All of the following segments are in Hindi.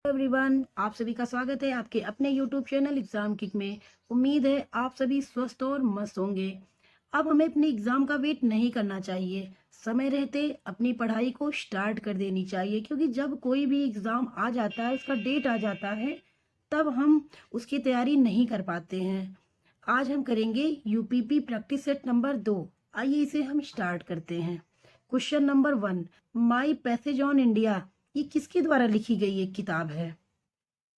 एवरीवन, आप सभी का स्वागत है आपके अपने यूट्यूब चैनल एग्जाम किक में। उम्मीद है आप सभी स्वस्थ और मस्त होंगे। अब हमें अपनी एग्जाम का वेट नहीं करना चाहिए, समय रहते अपनी पढ़ाई को स्टार्ट कर देनी चाहिए, क्योंकि जब कोई भी एग्जाम आ जाता है, उसका डेट आ जाता है, तब हम उसकी तैयारी नहीं कर पाते हैं। आज हम करेंगे यूपीपी प्रैक्टिस सेट नंबर 2। आइए इसे हम स्टार्ट करते हैं। Question number 1, my passage on India ये किसके द्वारा लिखी गई एक किताब है?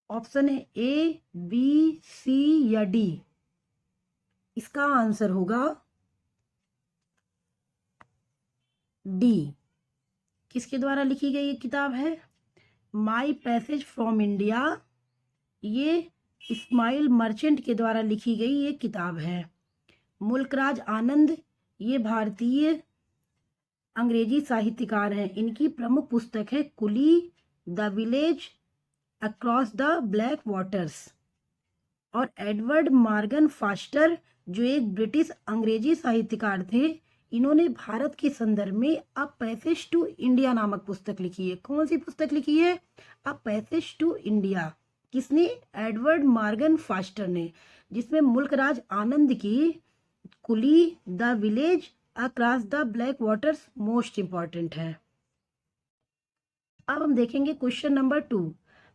ऑप्शन है ए, बी, सी या डी। इसका आंसर होगा डी। किसके द्वारा लिखी गई एक किताब है? माई पैसेज फ्रॉम इंडिया ये इस्माइल मर्चेंट के द्वारा लिखी गई एक किताब है। मुल्कराज आनंद ये भारतीय अंग्रेजी साहित्यकार हैं। इनकी प्रमुख पुस्तक है coolie, the village across the black waters. और एडवर्ड मॉर्गन फास्टर जो एक ब्रिटिश अंग्रेजी साहित्यकार थे, इन्होंने भारत के संदर्भ में अ पैसेज टू इंडिया नामक पुस्तक लिखी है। कौन सी पुस्तक लिखी है? A passage to India. किसने? एडवर्ड मॉर्गन फास्टर ने, जिसमें मुल्कराज आनंद की Coolie, the village across the black waters most important है। अब हम देखेंगे क्वेश्चन नंबर 2,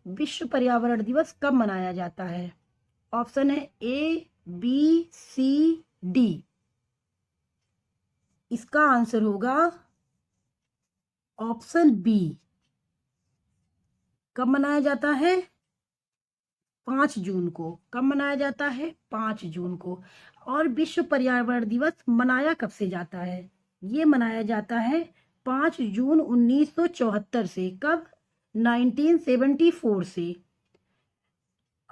विश्व पर्यावरण दिवस कब मनाया जाता है? ऑप्शन है ए, बी, सी, डी। इसका आंसर होगा ऑप्शन बी। कब मनाया जाता है? 5 जून को। कब मनाया जाता है? 5 जून को। और विश्व पर्यावरण दिवस मनाया कब से जाता है? ये मनाया जाता है 5 जून 1974 से। कब? 1974 से।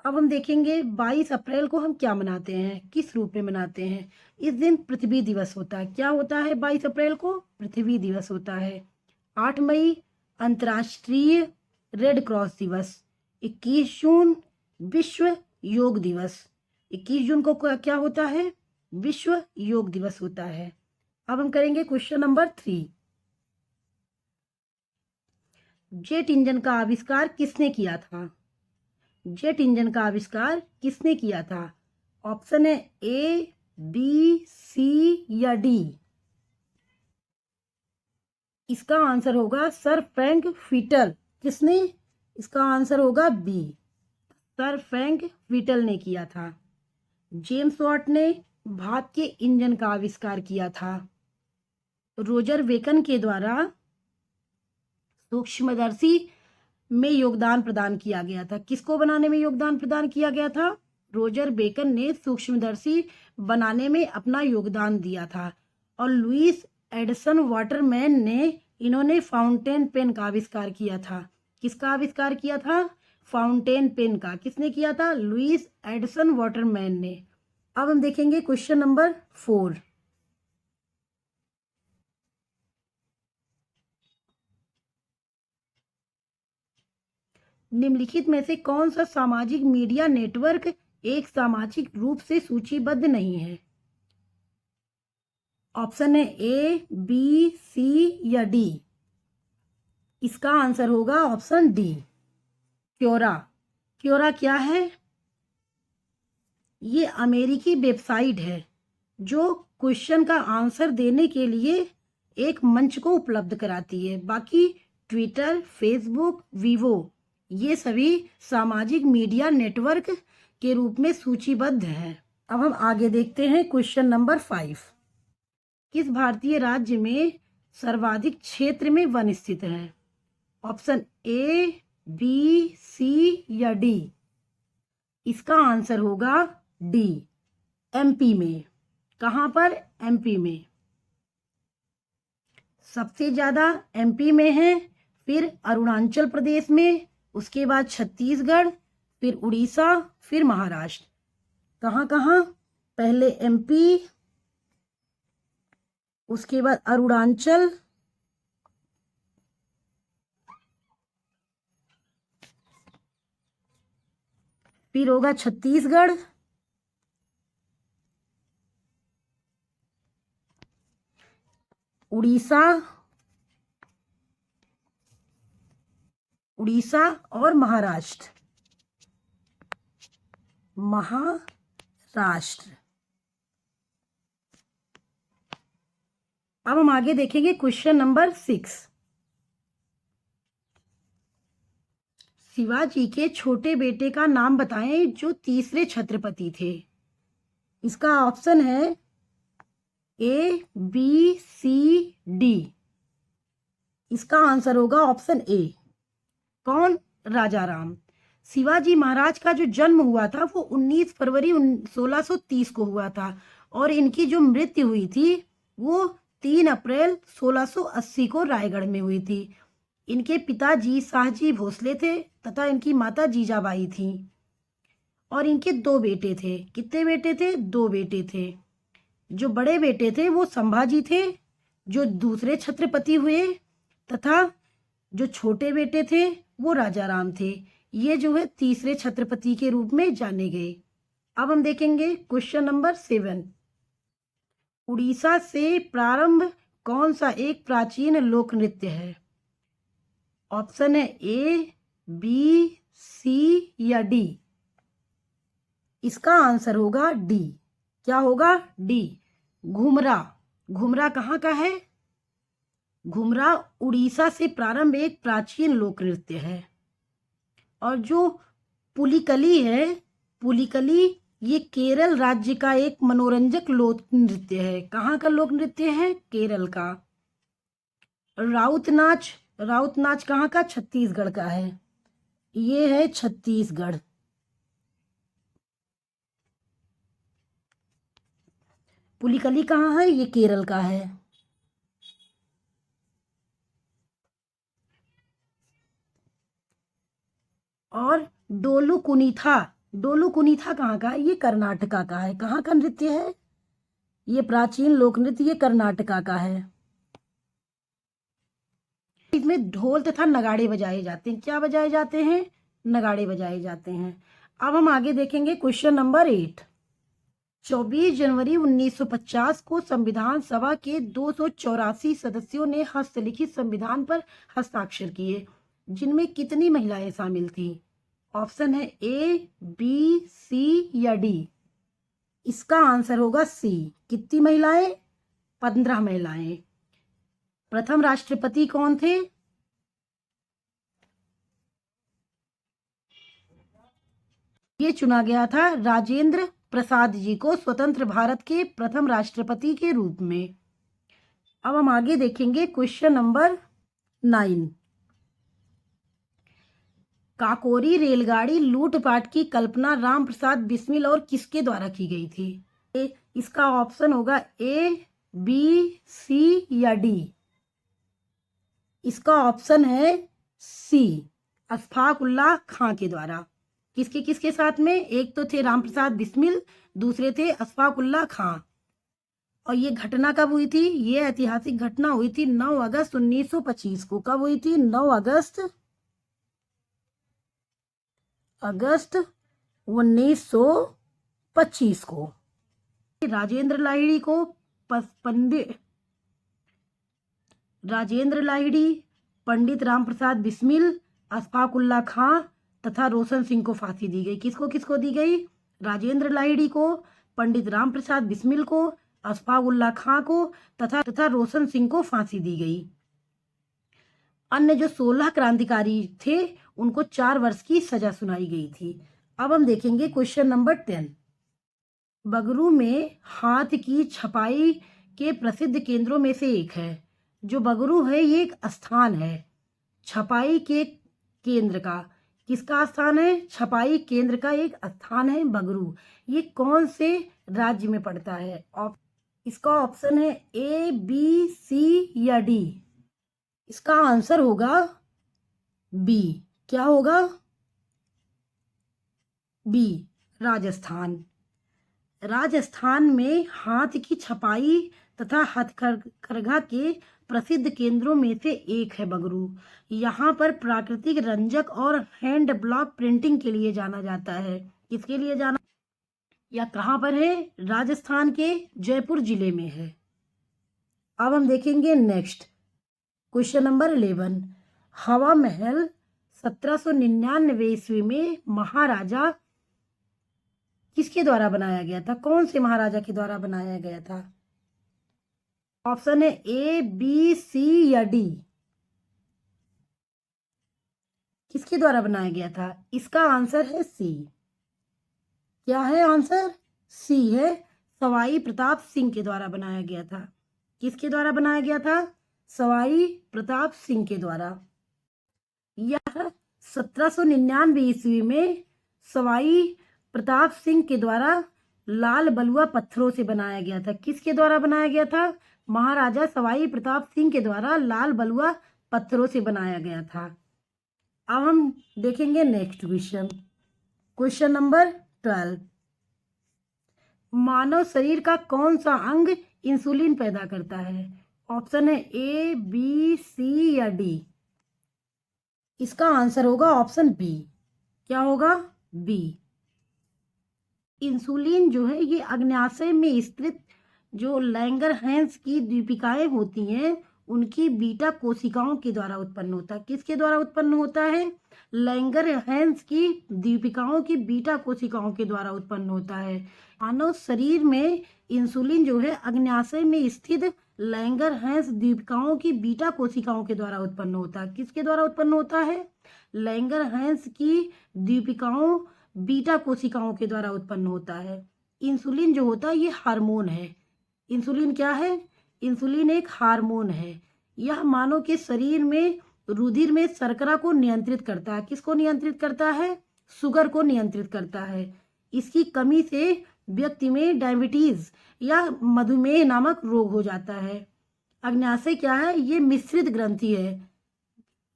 अब हम देखेंगे 22 अप्रैल को हम क्या मनाते हैं, किस रूप में मनाते हैं। इस दिन पृथ्वी दिवस होता है। क्या होता है 22 अप्रैल को? पृथ्वी दिवस होता है। 8 मई अंतर्राष्ट्रीय रेड क्रॉस दिवस। 21 जून विश्व योग दिवस। 21 जून को क्या होता है? विश्व योग दिवस होता है। अब हम करेंगे क्वेश्चन नंबर 3, जेट इंजन का आविष्कार किसने किया था? जेट इंजन का आविष्कार किसने किया था? ऑप्शन है ए, बी, सी या डी। इसका आंसर होगा सर फ्रैंक व्हिटल। किसने? इसका आंसर होगा बी, सर फ्रैंक व्हिटल ने किया था। जेम्स वाट ने भाप के इंजन का आविष्कार किया था। रोजर बेकन के द्वारा सूक्ष्मदर्शी में योगदान प्रदान किया गया था। किसको बनाने में योगदान प्रदान किया गया था? रोजर बेकन ने सूक्ष्मदर्शी बनाने में अपना योगदान दिया था। और लुईस एडिसन वाटरमैन ने, इन्होंने फाउंटेन पेन का आविष्कार किया था। किसका आविष्कार किया था? फाउंटेन पेन का। किसने किया था? लुईस एडिसन वाटरमैन ने। अब हम देखेंगे क्वेश्चन नंबर 4, निम्नलिखित में से कौन सा सामाजिक मीडिया नेटवर्क एक सामाजिक रूप से सूचीबद्ध नहीं है? ऑप्शन है ए, बी, सी या डी। इसका आंसर होगा ऑप्शन डी, क्योरा। क्योरा क्या है? ये अमेरिकी वेबसाइट है जो क्वेश्चन का आंसर देने के लिए एक मंच को उपलब्ध कराती है। बाकी ट्विटर, फेसबुक, वीवो ये सभी सामाजिक मीडिया नेटवर्क के रूप में सूचीबद्ध है। अब हम आगे देखते हैं क्वेश्चन नंबर 5, किस भारतीय राज्य में सर्वाधिक क्षेत्र में वन स्थित है? ऑप्शन ए, बी, सी या डी। इसका आंसर होगा डी, एमपी में। कहां पर? एमपी में। सबसे ज्यादा एमपी में है, फिर अरुणाचल प्रदेश में, उसके बाद छत्तीसगढ़, फिर उड़ीसा, फिर महाराष्ट्र। कहां कहां? पहले एमपी, उसके बाद अरुणाचल, फिर होगा छत्तीसगढ़, उड़ीसा, उड़ीसा और महाराष्ट्र। महाराष्ट्र। अब हम आगे देखेंगे क्वेश्चन नंबर 6। शिवाजी के छोटे बेटे का नाम बताएं जो तीसरे छत्रपति थे। इसका ऑप्शन है ए, बी, सी, डी। इसका आंसर होगा ऑप्शन ए। कौन? राजा राम। शिवाजी महाराज का जो जन्म हुआ था वो 19 फरवरी 1630 को हुआ था और इनकी जो मृत्यु हुई थी वो 3 अप्रैल 1680 को रायगढ़ में हुई थी। इनके पिताजी शाहजी भोसले थे तथा इनकी माता जीजाबाई थी और इनके 2 बेटे थे। कितने बेटे थे? 2 बेटे थे। जो बड़े बेटे थे वो संभाजी थे जो दूसरे छत्रपति हुए तथा जो छोटे बेटे थे वो राजा राम थे। ये जो है तीसरे छत्रपति के रूप में जाने गए। अब हम देखेंगे क्वेश्चन नंबर 7। उड़ीसा से प्रारंभ कौन सा एक प्राचीन लोक नृत्य है? ऑप्शन है ए, बी, सी या डी। इसका आंसर होगा डी। क्या होगा? डी। घुमरा। घुमरा कहाँ का है? घुमरा उड़ीसा से प्रारंभ एक प्राचीन लोक नृत्य है। और जो पुलिकली है, पुलिकली ये केरल राज्य का एक मनोरंजक लोक नृत्य है। कहाँ का लोक नृत्य है? केरल का। राउत नाच, राउत नाच कहाँ का? छत्तीसगढ़ का है। ये है छत्तीसगढ़। पुलिकली कहाँ है? ये केरल का है। और डोलू कुनीथा, डोलू कुनीथा कहाँ का है? ये कर्नाटका का है। कहाँ का नृत्य है? ये प्राचीन लोक नृत्य ये कर्नाटका का है। इसमें ढोल तथा नगाड़े बजाए जाते हैं। क्या बजाए जाते हैं? नगाड़े बजाए जाते हैं। अब हम आगे देखेंगे क्वेश्चन नंबर 8। 24 जनवरी 1950 को संविधान सभा के 284 सदस्यों ने हस्तलिखित संविधान पर हस्ताक्षर किए, जिनमें कितनी महिलाएं शामिल थी? ऑप्शन है ए, बी, सी या डी। इसका आंसर होगा सी। कितनी महिलाएं? 15 महिलाएं। प्रथम राष्ट्रपति कौन थे? ये चुना गया था राजेंद्र प्रसाद जी को स्वतंत्र भारत के प्रथम राष्ट्रपति के रूप में। अब हम आगे देखेंगे क्वेश्चन नंबर 9। काकोरी रेलगाड़ी लूटपाट की कल्पना राम प्रसाद बिस्मिल और किसके द्वारा की गई थी? इसका ऑप्शन होगा ए, बी, सी या डी। इसका ऑप्शन है सी, अशफाक उल्लाह खां के द्वारा। किसके किसके साथ में? एक तो थे राम प्रसाद बिस्मिल, दूसरे थे अशफाक उल्लाह खां। और ये घटना कब हुई थी? ये ऐतिहासिक घटना हुई थी 9 अगस्त 1925 को। कब हुई थी? 9 अगस्त 1925 को। राजेंद्र लाहिड़ी को पंडित राजेंद्र लाहिड़ी, पंडित राम प्रसाद बिस्मिल, अशफाक उल्लाह खां तथा रोशन सिंह को फांसी दी गई। किसको किसको दी गई? राजेंद्र लाहिड़ी को, पंडित राम प्रसाद बिस्मिल को, अशफाक उल्लाह खां को तथा रोशन सिंह को फांसी दी गई। अन्य जो 16 क्रांतिकारी थे उनको 4 वर्ष की सजा सुनाई गई थी। अब हम देखेंगे क्वेश्चन नंबर 10। बगरू में हाथ की छपाई के प्रसिद्ध केंद्रों में से एक है। जो बगरू है ये एक स्थान है छपाई के केंद्र का। किसका स्थान है? छपाई केंद्र का एक स्थान है बगरू। ये कौन से राज्य में पड़ता है? इसका ऑप्शन है ए, बी, सी या डी। इसका आंसर होगा बी। क्या होगा? बी, राजस्थान। राजस्थान में हाथ की छपाई तथा हथकरघा के प्रसिद्ध केंद्रों में से एक है बगरू। यहाँ पर प्राकृतिक रंजक और हैंड ब्लॉक प्रिंटिंग के लिए जाना जाता है। किसके लिए जाना? या कहाँ पर है? राजस्थान के जयपुर जिले में है। अब हम देखेंगे नेक्स्ट क्वेश्चन नंबर 11। हवा महल 1799 ईस्वी में महाराजा किसके द्वारा बनाया गया था? कौन से महाराजा के द्वारा बनाया गया था? ऑप्शन है ए, बी, सी या डी। किसके द्वारा बनाया गया था? इसका आंसर है सी। क्या है आंसर? सी है, सवाई प्रताप सिंह के द्वारा बनाया गया था। किसके द्वारा बनाया गया था? सवाई प्रताप सिंह के द्वारा। यह 1799 ईस्वी में सवाई प्रताप सिंह के द्वारा लाल बलुआ पत्थरों से बनाया गया था। किसके द्वारा बनाया गया था? महाराजा सवाई प्रताप सिंह के द्वारा लाल बलुआ पत्थरों से बनाया गया था। अब हम देखेंगे नेक्स्ट क्वेश्चन, क्वेश्चन नंबर 12। मानव शरीर का कौन सा अंग इंसुलिन पैदा करता है? ऑप्शन है ए, बी, सी या डी। इसका आंसर होगा ऑप्शन बी। क्या होगा? बी। इंसुलिन जो है ये अग्न्याशय में स्थित जो लैंगरहैंस की दीपिकाएं होती हैं उनकी बीटा कोशिकाओं के द्वारा उत्पन्न होता है। किसके द्वारा उत्पन्न होता है? लैंगरहैंस की दीपिकाओं की बीटा कोशिकाओं के द्वारा उत्पन्न होता है। मानव शरीर में इंसुलिन जो है अग्न्याशय में स्थित लैंगरहैंस दीपिकाओं की बीटा कोशिकाओं के द्वारा उत्पन्न होता है। किसके द्वारा उत्पन्न होता है? लैंगरहैंस की दीपिकाओं बीटा कोशिकाओं के द्वारा उत्पन्न होता है। इंसुलिन जो होता है ये हार्मोन है। इंसुलिन क्या है? इंसुलिन एक हार्मोन है। यह मानव के शरीर में रुधिर में शर्करा को नियंत्रित करता है। किसको नियंत्रित करता है? शुगर को नियंत्रित करता है। इसकी कमी से व्यक्ति में डायबिटीज या मधुमेह नामक रोग हो जाता है। अग्न्याशय क्या है? ये मिश्रित ग्रंथि है।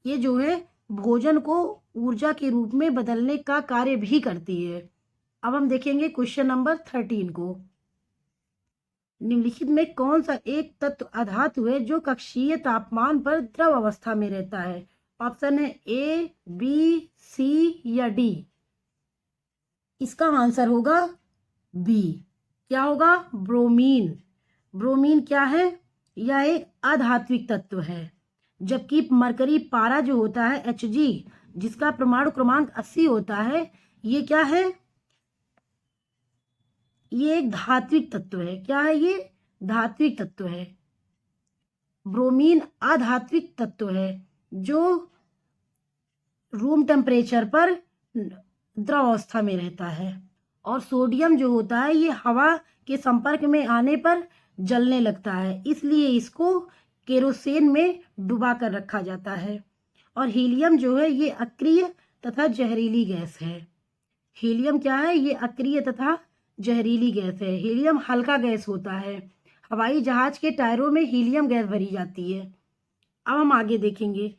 ये जो है भोजन को ऊर्जा के रूप में बदलने का कार्य भी करती है। अब हम देखेंगे क्वेश्चन नंबर 13 को। निम्नलिखित में कौन सा एक तत्व अधातु है जो कक्षीय तापमान पर द्रव अवस्था में रहता है? ऑप्शन है ए, बी, सी या डी। इसका आंसर होगा बी। क्या होगा? ब्रोमीन। ब्रोमीन क्या है? यह एक अधात्विक तत्व है। जबकि मरकरी पारा जो होता है Hg, जिसका परमाणु क्रमांक 80 होता है, ये क्या है? ये एक धात्विक तत्व है। क्या है ये? धात्विक तत्व है। ब्रोमीन अधात्विक तत्व है जो रूम टेम्परेचर पर द्रव अवस्था में रहता है। और सोडियम जो होता है ये हवा के संपर्क में आने पर जलने लगता है, इसलिए इसको केरोसिन में डुबा कर रखा जाता है। और हीलियम जो है ये अक्रिय तथा जहरीली गैस है। हीलियम क्या है? ये अक्रिय तथा जहरीली गैस है। हीलियम हल्का गैस होता है। हवाई जहाज के टायरों में हीलियम गैस भरी जाती है। अब हम आगे देखेंगे,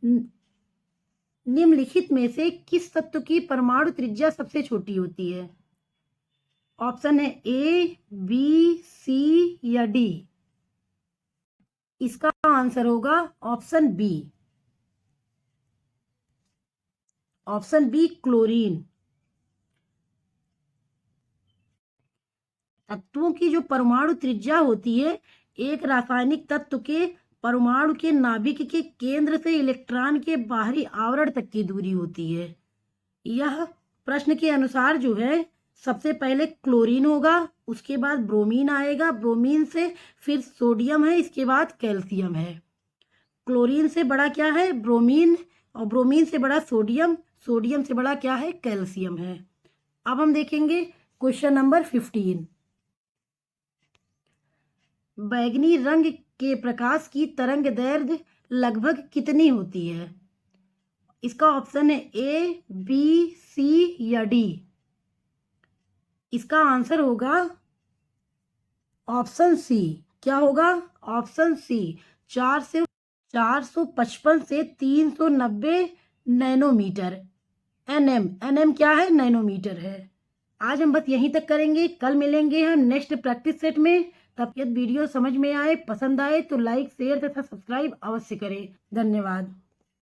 निम्नलिखित में से किस तत्व की परमाणु त्रिज्या सबसे छोटी होती है? ऑप्शन है ए, बी, सी या डी। इसका आंसर होगा option B. Option B chlorine. तत्वों की जो परमाणु त्रिज्या होती है एक रासायनिक तत्व के परमाणु के नाभिक के केंद्र से इलेक्ट्रॉन के बाहरी आवरण तक की दूरी होती है। यह प्रश्न के अनुसार जो है सबसे पहले क्लोरीन होगा, उसके बाद ब्रोमीन आएगा, ब्रोमीन से फिर सोडियम है, इसके बाद कैल्शियम है। क्लोरीन से बड़ा क्या है? ब्रोमीन। और ब्रोमीन से बड़ा सोडियम, सोडियम से बड़ा क्या है? कैल्शियम है। अब हम देखेंगे क्वेश्चन नंबर 15। बैगनी रंग के प्रकाश की तरंग दैर्घ्य लगभग कितनी होती है? इसका ऑप्शन है ए, बी, सी या डी। इसका आंसर होगा ऑप्शन सी। क्या होगा? Option C. 455 से 390 नैनोमीटर। एनएम क्या है? नैनोमीटर है। आज हम बस यहीं तक करेंगे, कल मिलेंगे हम नेक्स्ट प्रैक्टिस सेट में। तब यदि वीडियो समझ में आए, पसंद आए तो लाइक, शेयर तथा सब्सक्राइब अवश्य करें। धन्यवाद।